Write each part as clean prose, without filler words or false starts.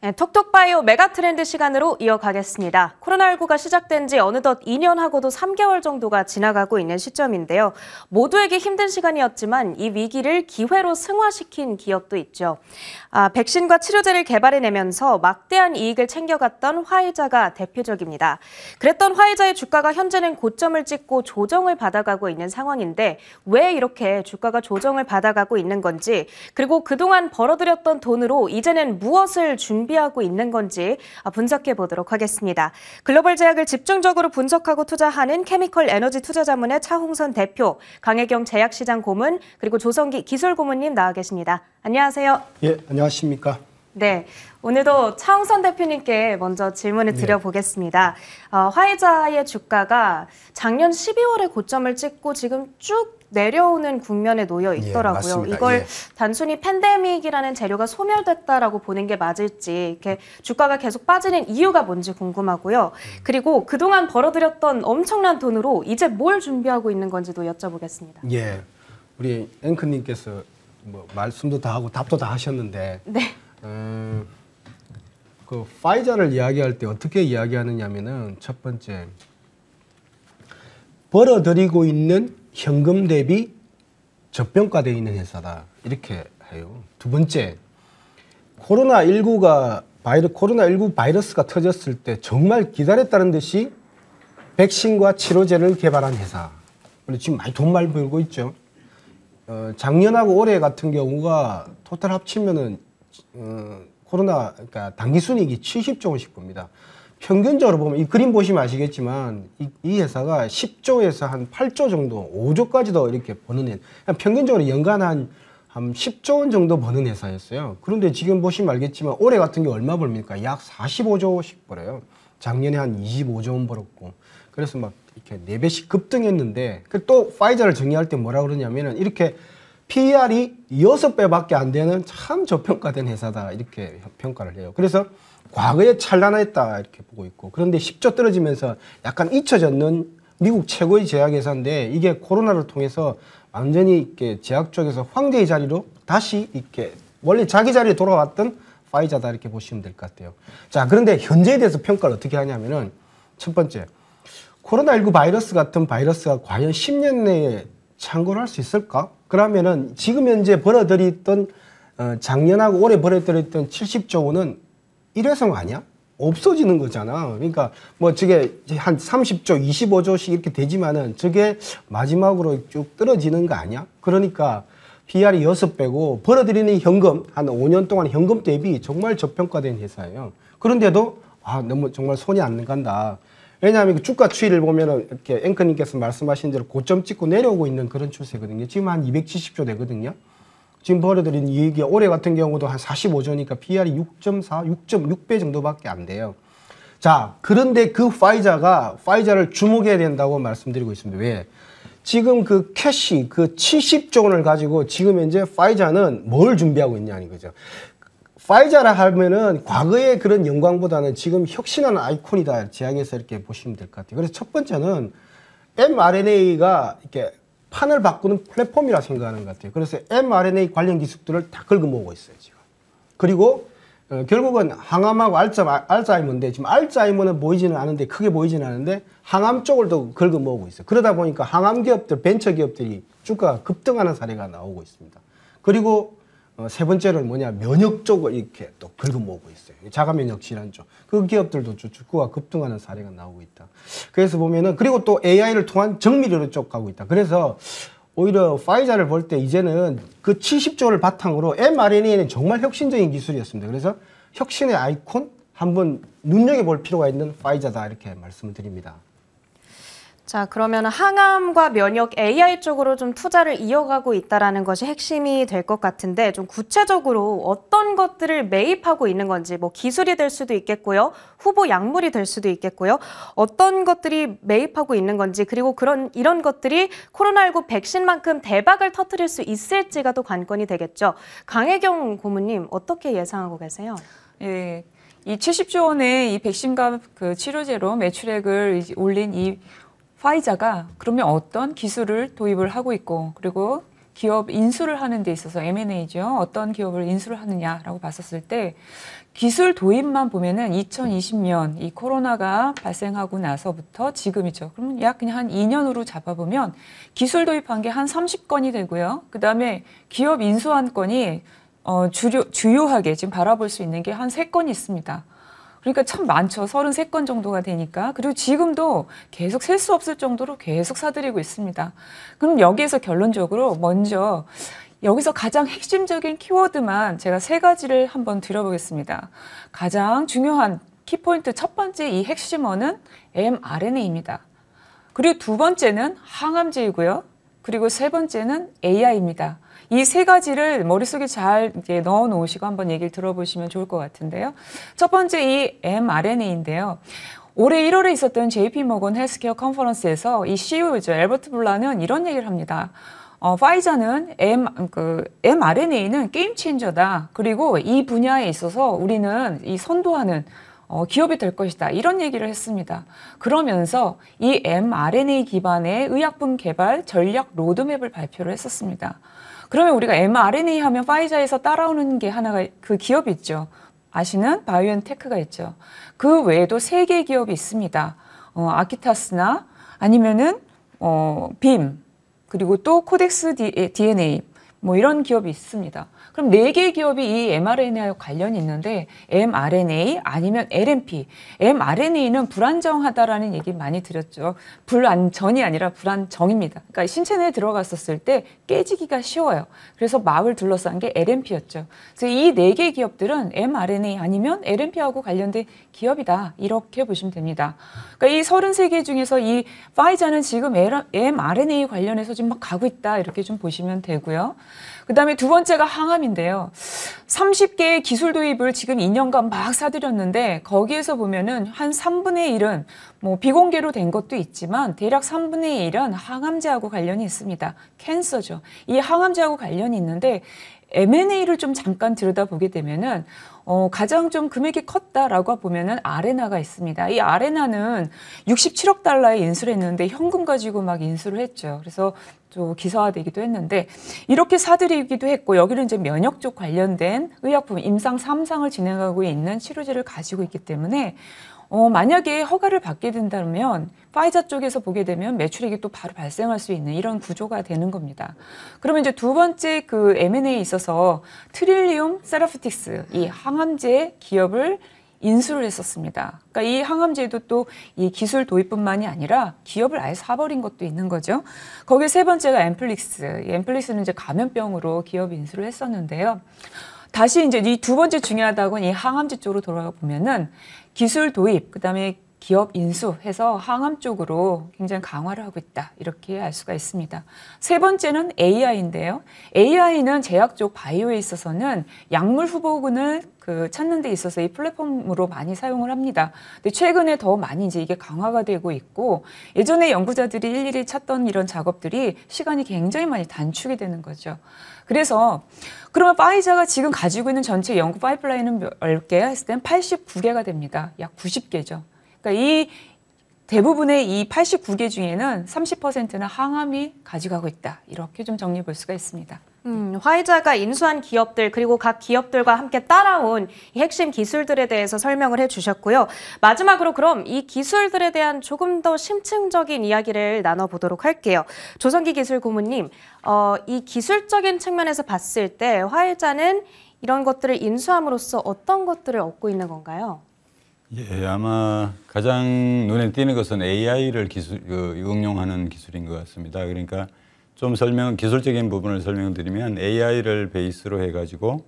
네, 톡톡바이오 메가트렌드 시간으로 이어가겠습니다. 코로나19가 시작된 지 어느덧 2년하고도 3개월 정도가 지나가고 있는 시점인데요. 모두에게 힘든 시간이었지만 이 위기를 기회로 승화시킨 기업도 있죠. 백신과 치료제를 개발해내면서 막대한 이익을 챙겨갔던 화이자가 대표적입니다. 그랬던 화이자의 주가가 현재는 고점을 찍고 조정을 받아가고 있는 상황인데 왜 이렇게 주가가 조정을 받아가고 있는 건지, 그리고 그동안 벌어들였던 돈으로 이제는 무엇을 준비하고 있는 건지 분석해 보도록 하겠습니다. 글로벌 제약을 집중적으로 분석하고 투자하는 케미컬 에너지 투자자문의 차홍선 대표, 강혜경 제약시장 고문, 그리고 조성기 기술고문님 나와 계십니다. 안녕하세요. 예, 안녕하십니까. 네, 오늘도 차홍선 대표님께 먼저 질문을 드려보겠습니다. 화이자의 주가가 작년 12월에 고점을 찍고 지금 쭉 내려오는 국면에 놓여 있더라고요. 예, 이걸 예. 단순히 팬데믹이라는 재료가 소멸됐다라고 보는 게 맞을지, 이렇게 주가가 계속 빠지는 이유가 뭔지 궁금하고요. 그리고 그동안 벌어들였던 엄청난 돈으로 이제 뭘 준비하고 있는 건지도 여쭤보겠습니다. 예, 우리 앵커님께서 뭐 말씀도 다 하고 답도 다 하셨는데, 네. 그 파이자를 이야기할 때 어떻게 이야기하느냐면은 첫 번째, 벌어들이고 있는 현금 대비 저평가되어 있는 회사다, 이렇게 해요. 두 번째, 코로나19 바이러스가 터졌을 때 정말 기다렸다는 듯이 백신과 치료제를 개발한 회사. 그리고 지금 돈 많이 벌고 있죠. 작년하고 올해 같은 경우가 토탈 합치면은 그러니까 단기 순이익이 70조 원씩 봅니다. 평균적으로 보면 이 그림 보시면 아시겠지만 이 회사가 10조에서 한 8조 정도, 5조까지도 이렇게 버는 평균적으로 연간 한 10조 원 정도 버는 회사였어요. 그런데 지금 보시면 알겠지만 올해 같은 경우 얼마 벌입니까? 약 45조씩 벌어요. 작년에 한 25조 원 벌었고. 그래서 막 이렇게 4배씩 급등했는데, 또 파이자를 정의할 때 뭐라 그러냐면은 이렇게 PER이 6배밖에 안 되는 참 저평가된 회사다, 이렇게 평가를 해요. 그래서 과거에 찬란했다, 이렇게 보고 있고. 그런데 10조 떨어지면서 약간 잊혀졌는 미국 최고의 제약회사인데, 이게 코로나를 통해서 완전히 이렇게 제약 쪽에서 황제의 자리로 다시 이렇게 원래 자기 자리에 돌아왔던 파이자다, 이렇게 보시면 될 것 같아요. 자, 그런데 현재에 대해서 평가를 어떻게 하냐면은, 첫 번째, 코로나19 바이러스 같은 바이러스가 과연 10년 내에 창궐할 수 있을까? 그러면은 지금 현재 벌어들였던 작년하고 올해 벌어들였던 70조 원은 일회성 아니야? 없어지는 거잖아. 그러니까 뭐 저게 한 30조, 25조씩 이렇게 되지만은 저게 마지막으로 쭉 떨어지는 거 아니야? 그러니까 PER이 6배고 벌어들이는 현금, 한 5년 동안 현금 대비 정말 저평가된 회사예요. 그런데도 너무 정말 손이 안 간다. 왜냐하면 주가 추이를 보면은 이렇게 앵커님께서 말씀하신 대로 고점 찍고 내려오고 있는 그런 추세거든요. 지금 한 270조 되거든요. 지금 벌어들인 이익이 올해 같은 경우도 한 45조니까 PER이 6.4, 6.6배 정도밖에 안 돼요. 자, 그런데 그 파이자를 주목해야 된다고 말씀드리고 있습니다. 왜? 지금 그 캐시, 그 70조 원을 가지고 지금 현재 파이자는 뭘 준비하고 있냐는 거죠. 파이자라 하면은 과거의 그런 영광보다는 지금 혁신하는 아이콘이다, 제약에서 이렇게 보시면 될 것 같아요. 그래서 첫 번째는 mRNA가 이렇게 판을 바꾸는 플랫폼이라 생각하는 것 같아요. 그래서 mRNA 관련 기술들을 다 긁어 모으고 있어요, 지금. 그리고 결국은 항암하고 알츠하이머인데, 지금 알츠하이머는 보이지는 않은데, 크게 보이지는 않은데 항암 쪽을 또 긁어 모으고 있어요. 그러다 보니까 항암 기업들, 벤처 기업들이 주가가 급등하는 사례가 나오고 있습니다. 그리고 세 번째는 뭐냐, 면역 쪽을 이렇게 또 긁어 모으고 있어요. 자가 면역 질환 쪽. 그 기업들도 주가가 급등하는 사례가 나오고 있다. 그래서 보면은, 그리고 또 AI를 통한 정밀의료 쪽 가고 있다. 그래서 오히려 파이자를 볼 때 이제는 그 70조를 바탕으로 mRNA는 정말 혁신적인 기술이었습니다. 그래서 혁신의 아이콘 한번 눈여겨볼 필요가 있는 파이자다, 이렇게 말씀을 드립니다. 자, 그러면 항암과 면역 AI 쪽으로 좀 투자를 이어가고 있다는 것이 핵심이 될 것 같은데, 좀 구체적으로 어떤 것들을 매입하고 있는 건지, 뭐 기술이 될 수도 있겠고요, 후보 약물이 될 수도 있겠고요, 어떤 것들이 매입하고 있는 건지, 그리고 이런 것들이 코로나19 백신만큼 대박을 터뜨릴 수 있을지가 또 관건이 되겠죠. 강혜경 고문님, 어떻게 예상하고 계세요? 예, 이 70조 원의 이 백신과 그 치료제로 매출액을 올린 이 파이자가 그러면 어떤 기술을 도입을 하고 있고, 그리고 기업 인수를 하는 데 있어서 M&A죠. 어떤 기업을 인수를 하느냐라고 봤었을 때 기술 도입만 보면은 2020년 이 코로나가 발생하고 나서부터 지금이죠. 그러면 약 그냥 한 2년으로 잡아보면 기술 도입한 게 한 30건이 되고요. 그다음에 기업 인수한 건이 주요하게 지금 바라볼 수 있는 게 한 3건이 있습니다. 그러니까 참 많죠. 33건 정도가 되니까. 그리고 지금도 계속 셀 수 없을 정도로 계속 사들이고 있습니다. 그럼 여기에서 결론적으로 먼저 여기서 가장 핵심적인 키워드만 제가 3가지를 한번 드려보겠습니다. 가장 중요한 키포인트 첫 번째 이 핵심어는 mRNA입니다. 그리고 두 번째는 항암제이고요. 그리고 세 번째는 AI입니다. 이 3가지를 머릿속에 잘 이제 넣어 놓으시고 한번 얘기를 들어보시면 좋을 것 같은데요. 첫 번째 이 mRNA인데요. 올해 1월에 있었던 JP 모건 헬스케어 컨퍼런스에서 이 CEO죠. 앨버트 블라는 이런 얘기를 합니다. 파이자는 mRNA는 게임 체인저다. 그리고 이 분야에 있어서 우리는 이 선도하는 기업이 될 것이다. 이런 얘기를 했습니다. 그러면서 이 mRNA 기반의 의약품 개발 전략 로드맵을 발표를 했었습니다. 그러면 우리가 mRNA 하면 파이자에서 따라오는 게 하나가 그 기업이 있죠. 아시는 바이오엔테크가 있죠. 그 외에도 3개 기업이 있습니다. 아키타스나 아니면은 빔 그리고 또 코덱스 DNA 뭐 이런 기업이 있습니다. 그럼 4개 기업이 이 mRNA와 관련이 있는데 mRNA 아니면 LNP. mRNA는 불안정하다라는 얘기 많이 드렸죠. 불안전이 아니라 불안정입니다. 그러니까 신체 내에 들어갔었을 때 깨지기가 쉬워요. 그래서 막을 둘러싼 게 LNP였죠. 그래서 이 4개 기업들은 mRNA 아니면 LNP하고 관련된 기업이다. 이렇게 보시면 됩니다. 그러니까 이 33개 중에서 이 파이자는 지금 mRNA 관련해서 지금 막 가고 있다. 이렇게 좀 보시면 되고요. 그 다음에 두 번째가 항암인데요. 30개의 기술 도입을 지금 2년간 막 사들였는데 거기에서 보면은 한 3분의 1은 뭐 비공개로 된 것도 있지만 대략 3분의 1은 항암제하고 관련이 있습니다. 캔서죠. 이 항암제하고 관련이 있는데 M&A를 좀 잠깐 들여다보게 되면은 가장 좀 금액이 컸다라고 보면은 아레나가 있습니다. 이 아레나는 67억 달러에 인수를 했는데 현금 가지고 막 인수를 했죠. 그래서 또 기사화되기도 했는데 이렇게 사들이기도 했고 여기는 이제 면역 쪽 관련된 의약품 임상 3상을 진행하고 있는 치료제를 가지고 있기 때문에 만약에 허가를 받게 된다면 파이자 쪽에서 보게 되면 매출액이 또 바로 발생할 수 있는 이런 구조가 되는 겁니다. 그러면 이제 두 번째 그 M&A에 있어서 트릴리움 세라피틱스 이 항암제 기업을 인수를 했었습니다. 그러니까 이 항암제도 또 이 기술 도입뿐만이 아니라 기업을 아예 사버린 것도 있는 거죠. 거기 세 번째가 엠플릭스. 이 엠플릭스는 이제 감염병으로 기업 인수를 했었는데요. 다시 이제 이 두 번째 중요하다고는 이 항암제 쪽으로 돌아가 보면은 기술 도입, 그다음에 기업 인수해서 항암 쪽으로 굉장히 강화를 하고 있다. 이렇게 알 수가 있습니다. 세 번째는 AI인데요. AI는 제약 쪽 바이오에 있어서는 약물 후보군을 찾는 데 있어서 이 플랫폼으로 많이 사용을 합니다. 근데 최근에 더 많이 이제 이게 강화가 되고 있고 예전에 연구자들이 일일이 찾던 이런 작업들이 시간이 굉장히 많이 단축이 되는 거죠. 그래서 그러면 파이자가 지금 가지고 있는 전체 연구 파이프라인은 몇 개야 했을 땐 89개가 됩니다. 약 90개죠. 그러니까 이 대부분의 이 89개 중에는 30%는 항암이 가져가고 있다. 이렇게 좀 정리해 볼 수가 있습니다. 화이자가 인수한 기업들 그리고 각 기업들과 함께 따라온 이 핵심 기술들에 대해서 설명을 해주셨고요. 마지막으로 그럼 이 기술들에 대한 조금 더 심층적인 이야기를 나눠보도록 할게요. 조성기 기술 고문님, 이 기술적인 측면에서 봤을 때 화이자는 이런 것들을 인수함으로써 어떤 것들을 얻고 있는 건가요? 예, 아마 가장 눈에 띄는 것은 AI를 응용하는 기술인 것 같습니다. 그러니까 좀 기술적인 부분을 설명드리면 AI를 베이스로 해가지고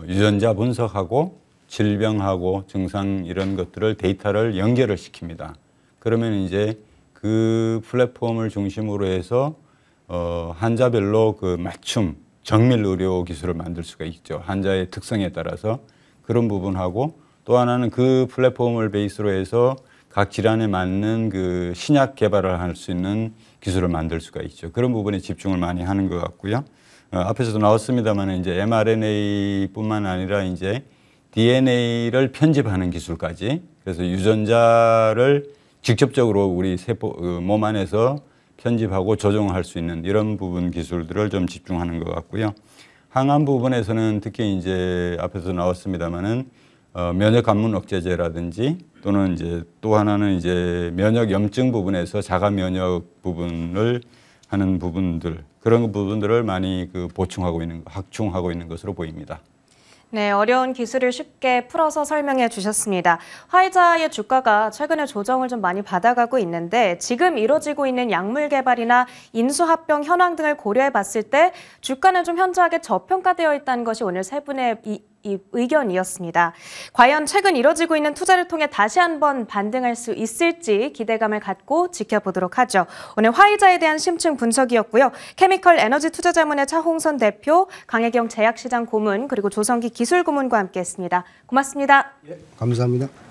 유전자 분석하고 질병하고 증상 이런 것들을 데이터를 연결을 시킵니다. 그러면 이제 그 플랫폼을 중심으로 해서 환자별로 그 맞춤 정밀 의료 기술을 만들 수가 있죠. 환자의 특성에 따라서 그런 부분하고 또 하나는 그 플랫폼을 베이스로 해서 각 질환에 맞는 그 신약 개발을 할 수 있는 기술을 만들 수가 있죠. 그런 부분에 집중을 많이 하는 것 같고요. 앞에서도 나왔습니다만 이제 mRNA뿐만 아니라 이제 DNA를 편집하는 기술까지 그래서 유전자를 직접적으로 우리 몸 안에서 편집하고 조정할 수 있는 이런 부분 기술들을 좀 집중하는 것 같고요. 항암 부분에서는 특히 이제 앞에서 나왔습니다만은 면역 감문 억제제라든지 또는 이제 또 하나는 이제 면역 염증 부분에서 자가 면역 부분을 하는 부분들 그런 부분들을 많이 보충하고 있는 확충하고 있는 것으로 보입니다. 네, 어려운 기술을 쉽게 풀어서 설명해 주셨습니다. 화이자의 주가가 최근에 조정을 좀 많이 받아가고 있는데 지금 이루어지고 있는 약물 개발이나 인수합병 현황 등을 고려해 봤을 때 주가는 좀 현저하게 저평가되어 있다는 것이 오늘 세 분의 이 의견이었습니다. 과연 최근 이뤄지고 있는 투자를 통해 다시 한번 반등할 수 있을지 기대감을 갖고 지켜보도록 하죠. 오늘 화이자에 대한 심층 분석이었고요. 케미컬 에너지 투자자문의 차홍선 대표, 강혜경 제약시장 고문, 그리고 조성기 기술고문과 함께했습니다. 고맙습니다. 감사합니다.